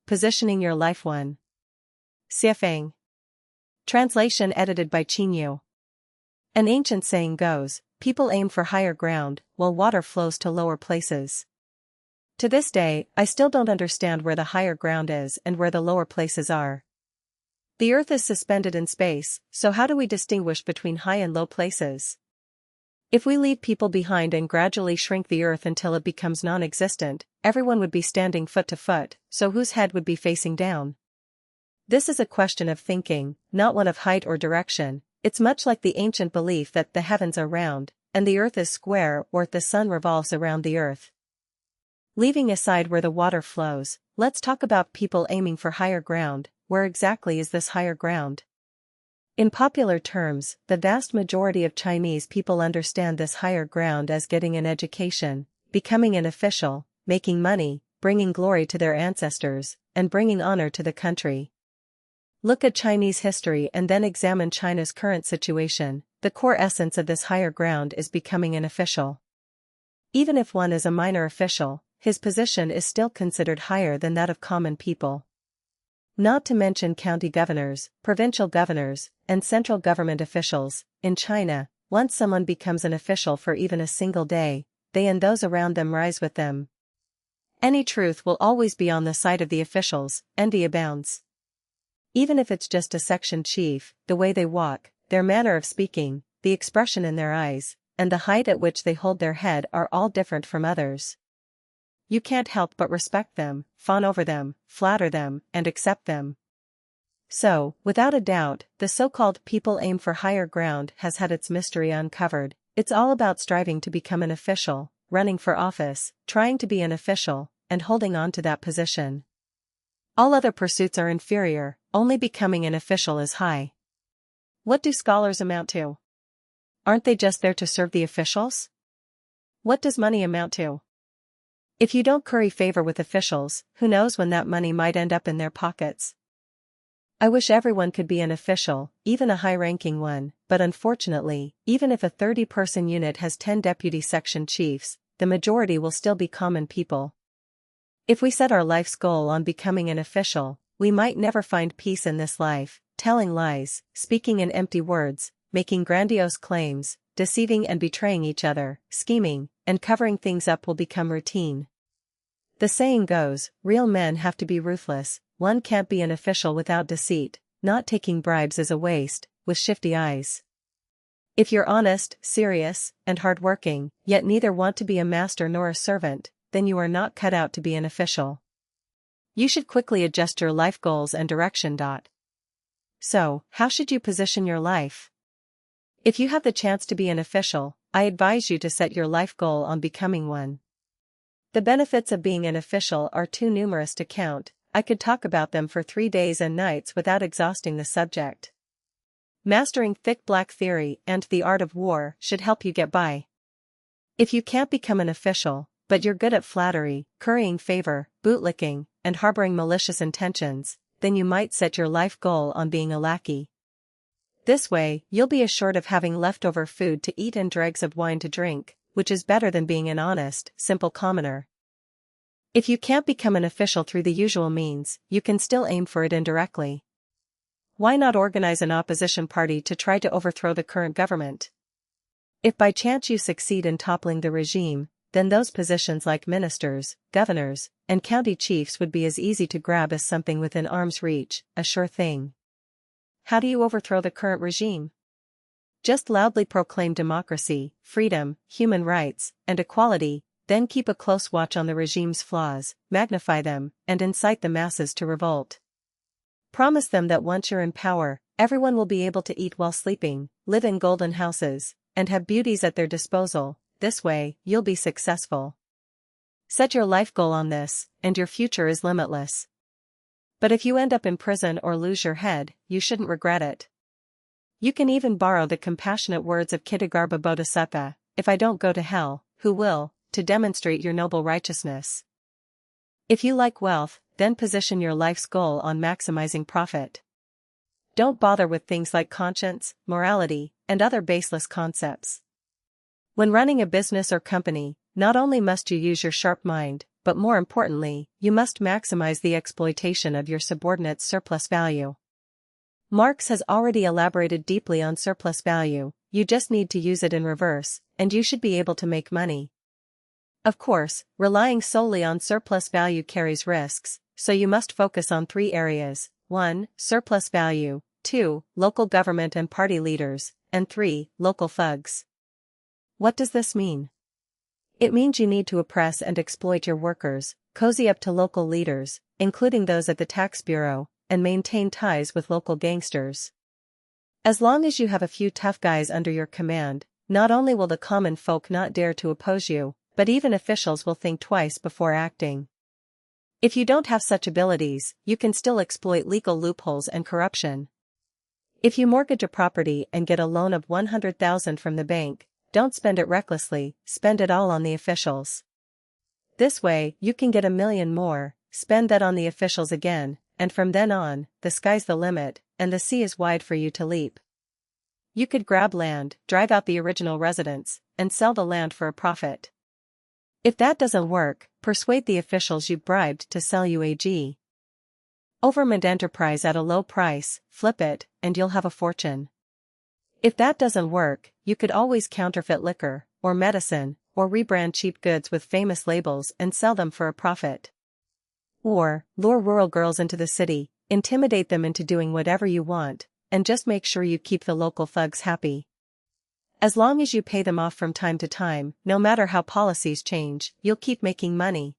Positioning Your Life 1. Siafeng. Translation edited by Qinyu. An ancient saying goes, people aim for higher ground, while water flows to lower places. To this day, I still don't understand where the higher ground is and where the lower places are. The Earth is suspended in space, so how do we distinguish between high and low places? If we leave people behind and gradually shrink the Earth until it becomes non-existent, everyone would be standing foot to foot, so whose head would be facing down? This is a question of thinking, not one of height or direction. It's much like the ancient belief that the heavens are round, and the Earth is square, or the sun revolves around the Earth. Leaving aside where the water flows, let's talk about people aiming for higher ground. Where exactly is this higher ground? In popular terms, the vast majority of Chinese people understand this higher ground as getting an education, becoming an official, making money, bringing glory to their ancestors, and bringing honor to the country. Look at Chinese history and then examine China's current situation. The core essence of this higher ground is becoming an official. Even if one is a minor official, his position is still considered higher than that of common people. Not to mention county governors, provincial governors, and central government officials. In China, once someone becomes an official for even a single day, they and those around them rise with them. Any truth will always be on the side of the officials, envy abounds. Even if it's just a section chief, the way they walk, their manner of speaking, the expression in their eyes, and the height at which they hold their head are all different from others. You can't help but respect them, fawn over them, flatter them, and accept them. So, without a doubt, the so-called people aim for higher ground has had its mystery uncovered. It's all about striving to become an official, running for office, trying to be an official, and holding on to that position. All other pursuits are inferior, only becoming an official is high. What do scholars amount to? Aren't they just there to serve the officials? What does money amount to? If you don't curry favor with officials, who knows when that money might end up in their pockets? I wish everyone could be an official, even a high-ranking one, but unfortunately, even if a 30-person unit has 10 deputy section chiefs, the majority will still be common people. If we set our life's goal on becoming an official, we might never find peace in this life, telling lies, speaking in empty words, making grandiose claims, deceiving and betraying each other, scheming, and covering things up will become routine. The saying goes, real men have to be ruthless. One can't be an official without deceit. Not taking bribes is a waste, with shifty eyes. If you're honest, serious, and hardworking, yet neither want to be a master nor a servant, then you are not cut out to be an official. You should quickly adjust your life goals and direction. So, how should you position your life? If you have the chance to be an official, I advise you to set your life goal on becoming one. The benefits of being an official are too numerous to count. I could talk about them for 3 days and nights without exhausting the subject. Mastering thick black theory and the art of war should help you get by. If you can't become an official, but you're good at flattery, currying favor, bootlicking, and harboring malicious intentions, then you might set your life goal on being a lackey. This way, you'll be assured of having leftover food to eat and dregs of wine to drink, which is better than being an honest, simple commoner. If you can't become an official through the usual means, you can still aim for it indirectly. Why not organize an opposition party to try to overthrow the current government? If by chance you succeed in toppling the regime, then those positions like ministers, governors, and county chiefs would be as easy to grab as something within arm's reach, a sure thing. How do you overthrow the current regime? Just loudly proclaim democracy, freedom, human rights, and equality, then keep a close watch on the regime's flaws, magnify them, and incite the masses to revolt. Promise them that once you're in power, everyone will be able to eat while sleeping, live in golden houses, and have beauties at their disposal. This way, you'll be successful. Set your life goal on this, and your future is limitless. But if you end up in prison or lose your head, you shouldn't regret it. You can even borrow the compassionate words of Kitagarbha Bodhisattva, "If I don't go to hell, who will?" to demonstrate your noble righteousness. If you like wealth, then position your life's goal on maximizing profit. Don't bother with things like conscience, morality, and other baseless concepts. When running a business or company, not only must you use your sharp mind, but more importantly, you must maximize the exploitation of your subordinate's surplus value. Marx has already elaborated deeply on surplus value. You just need to use it in reverse, and you should be able to make money. Of course, relying solely on surplus value carries risks, so you must focus on 3 areas: 1. Surplus value, 2. Local government and party leaders, and 3. Local thugs. What does this mean? It means you need to oppress and exploit your workers, cozy up to local leaders, including those at the tax bureau, and maintain ties with local gangsters. As long as you have a few tough guys under your command, not only will the common folk not dare to oppose you, but even officials will think twice before acting. If you don't have such abilities, you can still exploit legal loopholes and corruption. If you mortgage a property and get a loan of $100,000 from the bank, don't spend it recklessly, spend it all on the officials. This way, you can get $1 million more, spend that on the officials again, and from then on, the sky's the limit, and the sea is wide for you to leap. You could grab land, drive out the original residents, and sell the land for a profit. If that doesn't work, persuade the officials you bribed to sell you a government enterprise at a low price, flip it, and you'll have a fortune. If that doesn't work, you could always counterfeit liquor, or medicine, or rebrand cheap goods with famous labels and sell them for a profit. Or, lure rural girls into the city, intimidate them into doing whatever you want, and just make sure you keep the local thugs happy. As long as you pay them off from time to time, no matter how policies change, you'll keep making money.